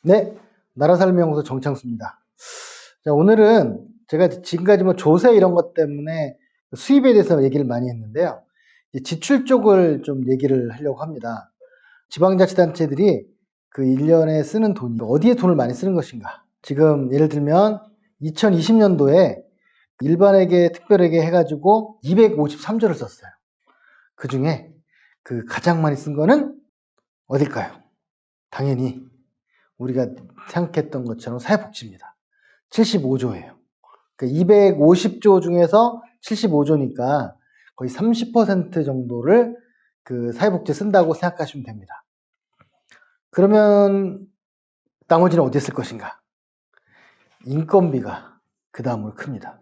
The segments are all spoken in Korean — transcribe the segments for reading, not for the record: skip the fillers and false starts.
네, 나라살면연구소 정창수입니다. 자, 오늘은 제가 지금까지 뭐 조세 이런 것 때문에 수입에 대해서 얘기를 많이 했는데요. 지출 쪽을 좀 얘기를 하려고 합니다. 지방자치단체들이 그 1년에 쓰는 돈이 어디에 돈을 많이 쓰는 것인가. 지금 예를 들면 2020년도에 일반회계, 특별회계 해가지고 253조를 썼어요. 그 중에 그 가장 많이 쓴 거는 어딜까요? 당연히 우리가 생각했던 것처럼 사회복지입니다. 75조예요. 그러니까 250조 중에서 75조니까 거의 30% 정도를 그 사회복지에 쓴다고 생각하시면 됩니다. 그러면 나머지는 어디에 쓸 것인가? 인건비가 그 다음으로 큽니다.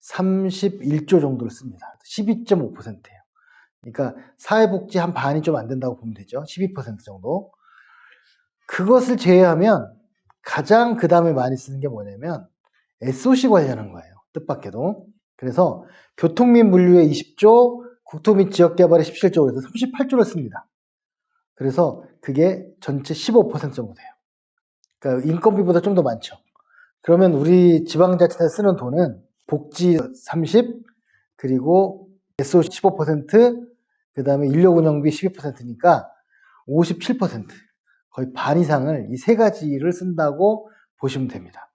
31조 정도를 씁니다. 12.5%예요. 그러니까 사회복지 한 반이 좀 안 된다고 보면 되죠. 12% 정도. 그것을 제외하면 가장 그 다음에 많이 쓰는 게 뭐냐면 SOC 관련한 거예요. 뜻밖에도. 그래서 교통 및 물류의 20조, 국토 및 지역개발의 17조, 그래서 38조를 씁니다. 그래서 그게 전체 15% 정도 돼요. 그러니까 인건비보다 좀 더 많죠. 그러면 우리 지방자치단체 쓰는 돈은 복지 30, 그리고 SOC 15%, 그 다음에 인력운영비 12%니까 57%, 거의 반 이상을 이 세 가지를 쓴다고 보시면 됩니다.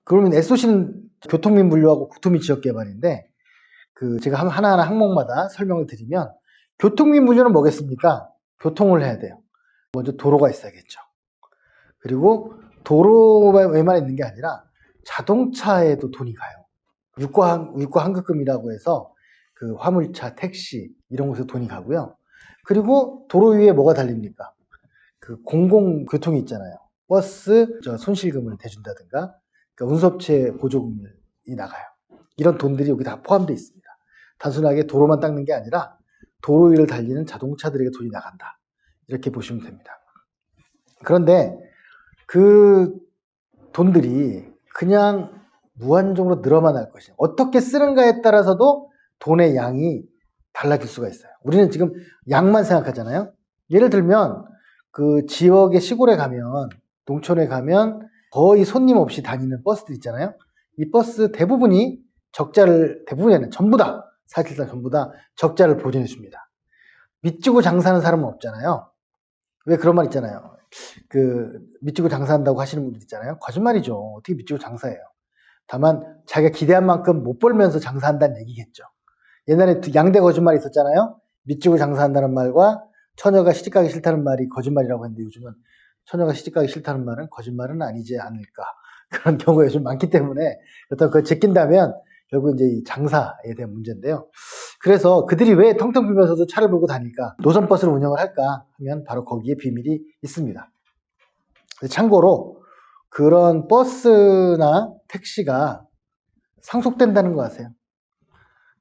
그러면 SOC는 교통 및 물류하고 국토 및 지역개발인데, 그 제가 하나하나 항목마다 설명을 드리면, 교통 및 물류는 뭐겠습니까? 교통을 해야 돼요. 먼저 도로가 있어야겠죠. 그리고 도로에만 있는 게 아니라 자동차에도 돈이 가요. 유가 환급금이라고 해서 그 화물차, 택시 이런 곳에 돈이 가고요. 그리고 도로 위에 뭐가 달립니까? 그 공공교통이 있잖아요. 버스 손실금을 대준다든가, 그러니까 운수업체 보조금이 나가요. 이런 돈들이 여기 다 포함되어 있습니다. 단순하게 도로만 닦는 게 아니라 도로 위를 달리는 자동차들에게 돈이 나간다. 이렇게 보시면 됩니다. 그런데 그 돈들이 그냥 무한정으로 늘어만 할 것이냐. 어떻게 쓰는가에 따라서도 돈의 양이 달라질 수가 있어요. 우리는 지금 양만 생각하잖아요. 예를 들면 그 지역의 시골에 가면, 농촌에 가면 거의 손님 없이 다니는 버스들 있잖아요. 이 버스 대부분이 대부분이 아니라 전부 다, 사실상 전부 다 적자를 보전해 줍니다. 밑지고 장사하는 사람은 없잖아요. 왜 그런 말 있잖아요. 그 밑지고 장사한다고 하시는 분들 있잖아요. 거짓말이죠. 어떻게 밑지고 장사해요. 다만 자기가 기대한 만큼 못 벌면서 장사한다는 얘기겠죠. 옛날에 양대 거짓말이 있었잖아요. 밑지고 장사한다는 말과 처녀가 시집가기 싫다는 말이 거짓말이라고 했는데, 요즘은 처녀가 시집가기 싫다는 말은 거짓말은 아니지 않을까. 그런 경우가 요즘 많기 때문에, 그렇다고 그걸 제낀다면 결국 이제 이 장사에 대한 문제인데요. 그래서 그들이 왜 텅텅 비면서도 차를 몰고 다닐까? 노선버스를 운영을 할까 하면 바로 거기에 비밀이 있습니다. 참고로 그런 버스나 택시가 상속된다는 거 아세요?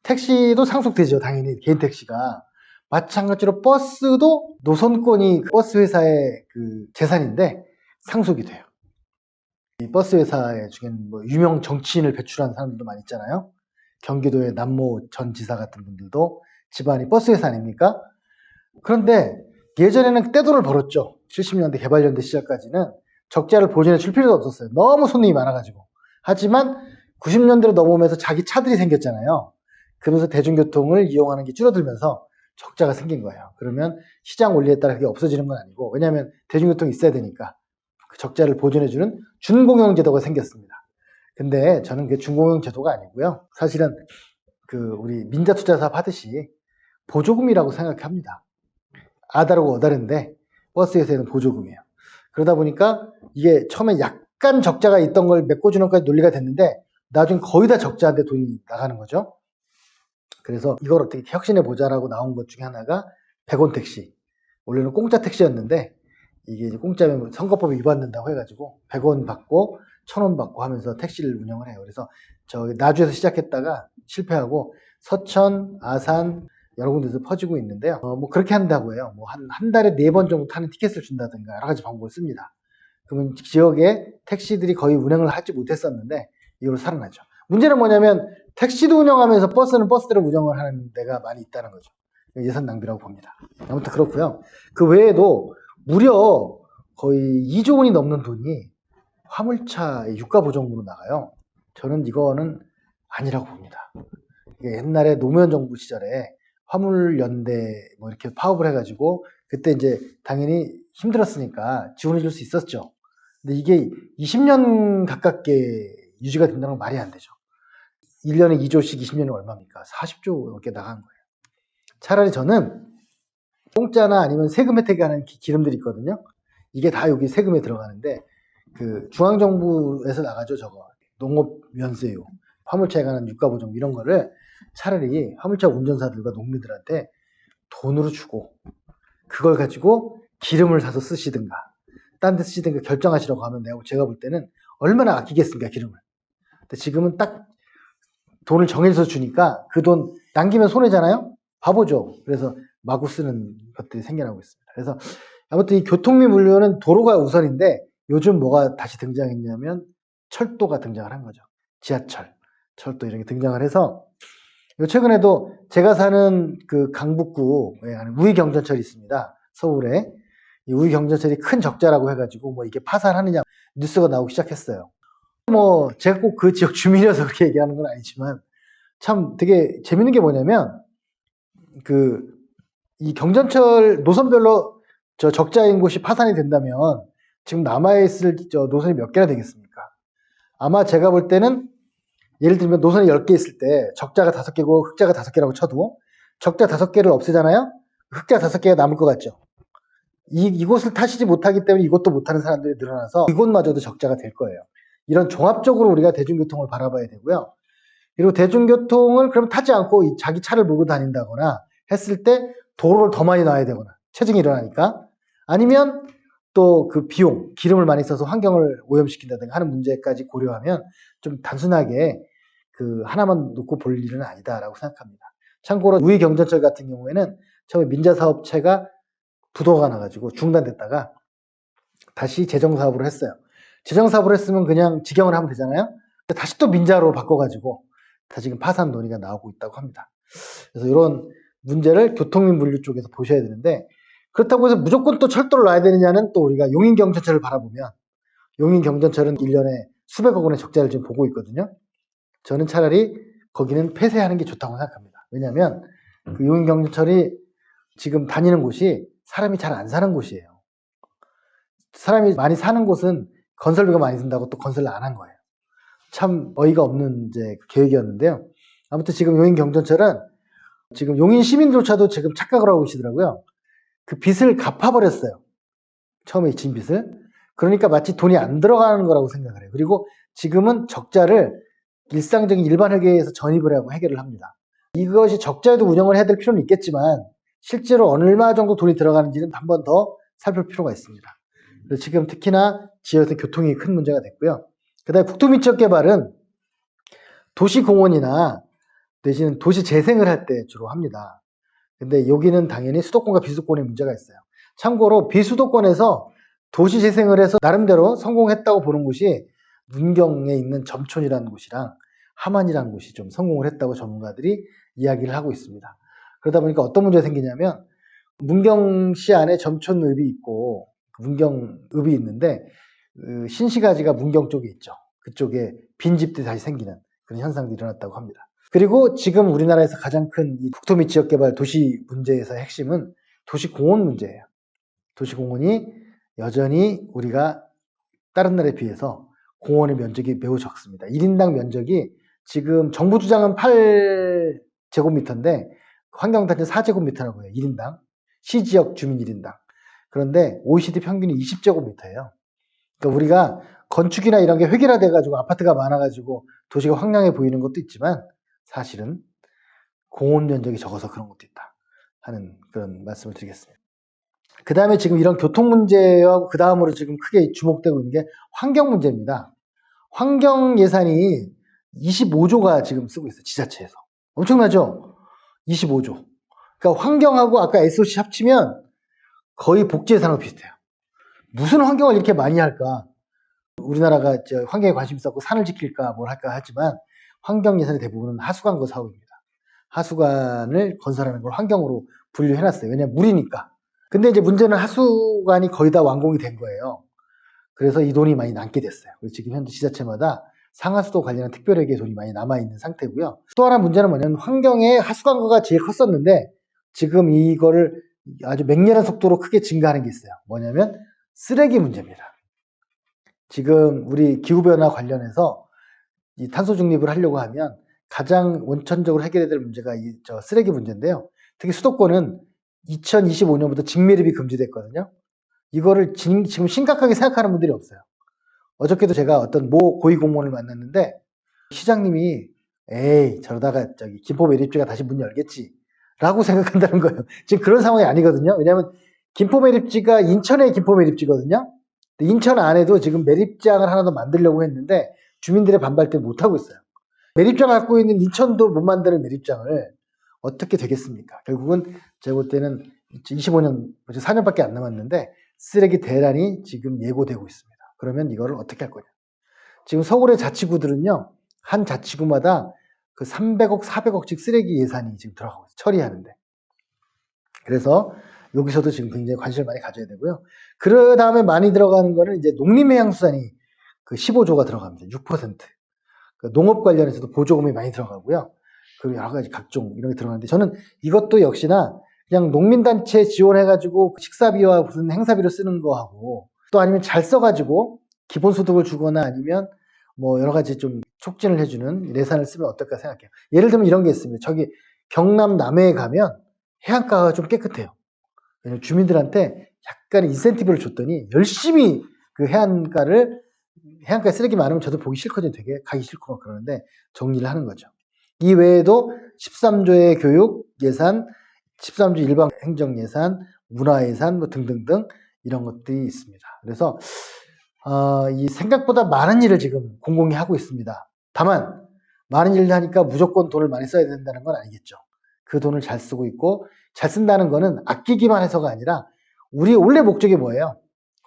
택시도 상속되죠. 당연히 개인 택시가. 마찬가지로 버스도 노선권이 버스 회사의 그 재산인데 상속이 돼요. 이 버스 회사 중에는 뭐 유명 정치인을 배출한 사람들도 많이 있잖아요. 경기도의 남모 전 지사 같은 분들도 집안이 버스 회사 아닙니까? 그런데 예전에는 떼돈을 벌었죠. 70년대 개발연대 시절까지는 적자를 보전해 줄 필요도 없었어요. 너무 손님이 많아가지고. 하지만 90년대로 넘어오면서 자기 차들이 생겼잖아요. 그러면서 대중교통을 이용하는 게 줄어들면서 적자가 생긴 거예요. 그러면 시장 원리에 따라 그게 없어지는 건 아니고, 왜냐하면 대중교통이 있어야 되니까 그 적자를 보전해주는 준공영 제도가 생겼습니다. 근데 저는 그게 준공영 제도가 아니고요. 사실은 그 우리 민자투자사업 하듯이 보조금이라고 생각합니다. 아다르고 어다른데 버스에서는 보조금이에요. 그러다 보니까 이게 처음에 약간 적자가 있던 걸 메꿔주는까지 논리가 됐는데 나중에 거의 다 적자한테 돈이 나가는 거죠. 그래서 이걸 어떻게 혁신해 보자라고 나온 것 중에 하나가 100원 택시. 원래는 공짜 택시였는데 이게 이제 공짜면 선거법에 위반된다고 해가지고 100원 받고 1000원 받고 하면서 택시를 운영을 해요. 그래서 저기 나주에서 시작했다가 실패하고 서천, 아산 여러 군데서 퍼지고 있는데요. 뭐 그렇게 한다고 해요. 뭐 한 달에 4번 정도 타는 티켓을 준다든가 여러 가지 방법을 씁니다. 그러면 지역에 택시들이 거의 운행을 하지 못했었는데 이걸로 살아나죠. 문제는 뭐냐면 택시도 운영하면서 버스는 버스대로 운영을 하는 데가 많이 있다는 거죠. 예산 낭비라고 봅니다. 아무튼 그렇고요. 그 외에도 무려 거의 2조 원이 넘는 돈이 화물차의 유가 보정으로 나가요. 저는 이거는 아니라고 봅니다. 이게 옛날에 노무현 정부 시절에 화물연대 뭐 이렇게 파업을 해가지고 그때 이제 당연히 힘들었으니까 지원해 줄 수 있었죠. 근데 이게 20년 가깝게 유지가 된다는 건 말이 안 되죠. 1년에 2조씩 20년에 얼마입니까? 40조 넘게 나간 거예요. 차라리 저는 공짜나 아니면 세금 혜택이 하는 기름들이 있거든요. 이게 다 여기 세금에 들어가는데 그 중앙정부에서 나가죠. 저거 농업 면세유, 화물차에 관한 유가 보정 이런 거를 차라리 화물차 운전사들과 농민들한테 돈으로 주고 그걸 가지고 기름을 사서 쓰시든가 딴 데 쓰시든가 결정하시라고 하면 제가 볼 때는 얼마나 아끼겠습니까, 기름을. 근데 지금은 딱 돈을 정해서 주니까 그 돈 남기면 손해잖아요. 바보죠. 그래서 마구 쓰는 것들이 생겨나고 있습니다. 그래서 아무튼 이 교통 및 물류는 도로가 우선인데 요즘 뭐가 다시 등장했냐면 철도가 등장을 한 거죠. 지하철, 철도 이런 게 등장을 해서 최근에도 제가 사는 그 강북구에 우이경전철이 있습니다. 서울에. 이 우이경전철이 큰 적자라고 해가지고 뭐 이게 파산하느냐 뉴스가 나오기 시작했어요. 뭐 제가 꼭 그 지역 주민이어서 그렇게 얘기하는 건 아니지만 참 되게 재밌는 게 뭐냐면 이 경전철 노선별로 저 적자인 곳이 파산이 된다면 지금 남아있을 저 노선이 몇 개나 되겠습니까? 아마 제가 볼 때는 예를 들면 노선이 10개 있을 때 적자가 5개고 흑자가 5개라고 쳐도 적자 5개를 없애잖아요? 흑자 5개가 남을 것 같죠? 이곳을 타시지 못하기 때문에 이것도 못하는 사람들이 늘어나서 이곳마저도 적자가 될 거예요. 이런 종합적으로 우리가 대중교통을 바라봐야 되고요. 그리고 대중교통을 그럼 타지 않고 자기 차를 몰고 다닌다거나 했을 때 도로를 더 많이 놔야 되거나 체증이 일어나니까 아니면 또 그 비용, 기름을 많이 써서 환경을 오염시킨다든가 하는 문제까지 고려하면 좀 단순하게 그 하나만 놓고 볼 일은 아니다라고 생각합니다. 참고로 우이경전철 같은 경우에는 처음에 민자사업체가 부도가 나가지고 중단됐다가 다시 재정사업으로 했어요. 재정사업으로 했으면 그냥 직영을 하면 되잖아요. 다시 또 민자로 바꿔가지고 다 지금 파산 논의가 나오고 있다고 합니다. 그래서 이런 문제를 교통 및 물류 쪽에서 보셔야 되는데 그렇다고 해서 무조건 또 철도를 놔야 되느냐는 또 우리가 용인경전철을 바라보면 용인경전철은 1년에 수백억 원의 적자를 지금 보고 있거든요. 저는 차라리 거기는 폐쇄하는 게 좋다고 생각합니다. 왜냐하면 그 용인경전철이 지금 다니는 곳이 사람이 잘 안 사는 곳이에요. 사람이 많이 사는 곳은 건설비가 많이 든다고 또 건설을 안 한 거예요. 참 어이가 없는 이제 계획이었는데요. 아무튼 지금 용인경전철은 지금 용인 시민조차도 지금 착각을 하고 계시더라고요. 그 빚을 갚아버렸어요. 처음에 진 빚을. 그러니까 마치 돈이 안 들어가는 거라고 생각을 해요. 그리고 지금은 적자를 일상적인 일반 회계에서 전입을 하고 해결을 합니다. 이것이 적자에도 운영을 해야 될 필요는 있겠지만 실제로 얼마 정도 돈이 들어가는지는 한 번 더 살펴볼 필요가 있습니다. 그래서 지금 특히나 지역에서 교통이 큰 문제가 됐고요. 그 다음에 국토 및 지역 개발은 도시공원이나 내지는 도시 재생을 할 때 주로 합니다. 근데 여기는 당연히 수도권과 비수도권의 문제가 있어요. 참고로 비수도권에서 도시 재생을 해서 나름대로 성공했다고 보는 곳이 문경에 있는 점촌이라는 곳이랑 함안이라는 곳이 좀 성공을 했다고 전문가들이 이야기를 하고 있습니다. 그러다 보니까 어떤 문제가 생기냐면 문경시 안에 점촌읍이 있고 문경읍이 있는데 신시가지가 문경 쪽에 있죠. 그쪽에 빈집들이 다시 생기는 그런 현상도 일어났다고 합니다. 그리고 지금 우리나라에서 가장 큰 이 국토 및 지역개발 도시 문제에서의 핵심은 도시공원 문제예요. 도시공원이 여전히 우리가 다른 나라에 비해서 공원의 면적이 매우 적습니다. 1인당 면적이 지금 정부 주장은 8제곱미터인데 환경단체 4제곱미터라고 해요. 1인당. 시지역 주민 1인당. 그런데 OECD 평균이 20제곱미터예요. 그러니까 우리가 건축이나 이런 게 획일화돼가지고 아파트가 많아가지고 도시가 황량해 보이는 것도 있지만 사실은 공원 면적이 적어서 그런 것도 있다 하는 그런 말씀을 드리겠습니다. 그 다음에 지금 이런 교통 문제와 그 다음으로 지금 크게 주목되고 있는 게 환경 문제입니다. 환경 예산이 25조가 지금 쓰고 있어요. 지자체에서. 엄청나죠? 25조. 그러니까 환경하고 아까 SOC 합치면 거의 복지 예산하고 비슷해요. 무슨 환경을 이렇게 많이 할까? 우리나라가 환경에 관심 있었고 산을 지킬까 뭘 할까 하지만 환경 예산의 대부분은 하수관과 사업입니다. 하수관을 건설하는 걸 환경으로 분류해놨어요. 왜냐하면 물이니까. 근데 이제 문제는 하수관이 거의 다 완공이 된 거예요. 그래서 이 돈이 많이 남게 됐어요. 그래서 지금 현재 지자체마다 상하수도 관련한 특별회계의 돈이 많이 남아있는 상태고요. 또 하나 문제는 뭐냐면 환경에 하수관과가 제일 컸었는데 지금 이거를 아주 맹렬한 속도로 크게 증가하는 게 있어요. 뭐냐면 쓰레기 문제입니다. 지금 우리 기후변화 관련해서 이 탄소 중립을 하려고 하면 가장 원천적으로 해결해야 될 문제가 저 쓰레기 문제인데요. 특히 수도권은 2025년부터 직매립이 금지됐거든요. 이거를 지금 심각하게 생각하는 분들이 없어요. 어저께도 제가 어떤 모 고위공무원을 만났는데 시장님이 에이 저러다가 저기 김포 매립지가 다시 문 열겠지 라고 생각한다는 거예요. 지금 그런 상황이 아니거든요. 왜냐하면 김포 매립지가 인천의 김포 매립지거든요. 인천 안에도 지금 매립장을 하나 더 만들려고 했는데 주민들의 반발 때문에 못하고 있어요. 매립장 갖고 있는 인천도 못 만드는 매립장을 어떻게 되겠습니까? 결국은 제가 볼 때는 25년, 4년밖에 안 남았는데 쓰레기 대란이 지금 예고되고 있습니다. 그러면 이거를 어떻게 할 거냐? 지금 서울의 자치구들은요, 한 자치구마다 그 300억, 400억씩 쓰레기 예산이 지금 들어가고 있어요. 처리하는데. 그래서 여기서도 지금 굉장히 관심을 많이 가져야 되고요. 그 다음에 많이 들어가는 거는 이제 농림해양수산이 그 15조가 들어갑니다. 6%. 그 농업 관련해서도 보조금이 많이 들어가고요. 그리고 여러 가지 각종 이런 게 들어가는데 저는 이것도 역시나 그냥 농민단체 지원해가지고 식사비와 무슨 행사비로 쓰는 거하고 또 아니면 잘 써가지고 기본소득을 주거나 아니면 뭐 여러 가지 좀 촉진을 해주는 예산을 쓰면 어떨까 생각해요. 예를 들면 이런 게 있습니다. 저기 경남 남해에 가면 해안가가 좀 깨끗해요. 왜냐면 주민들한테 약간 인센티브를 줬더니 열심히 그 해안가에 쓰레기 많으면 저도 보기 싫거든요. 되게 가기 싫고 막 그러는데 정리를 하는 거죠. 이 외에도 13조의 교육 예산, 13조 일반 행정 예산, 문화 예산 뭐 등등등 이런 것들이 있습니다. 그래서 이 생각보다 많은 일을 지금 공공이 하고 있습니다. 다만 많은 일을 하니까 무조건 돈을 많이 써야 된다는 건 아니겠죠. 그 돈을 잘 쓰고 있고 잘 쓴다는 거는 아끼기만 해서가 아니라 우리 원래 목적이 뭐예요?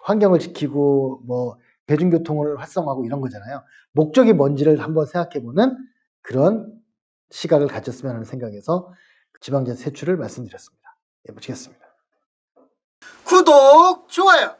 환경을 지키고 뭐 대중교통을 활성화하고 이런 거잖아요. 목적이 뭔지를 한번 생각해보는 그런 시각을 가졌으면 하는 생각에서 지방자치 세출을 말씀드렸습니다. 예, 마치겠습니다. 구독, 좋아요.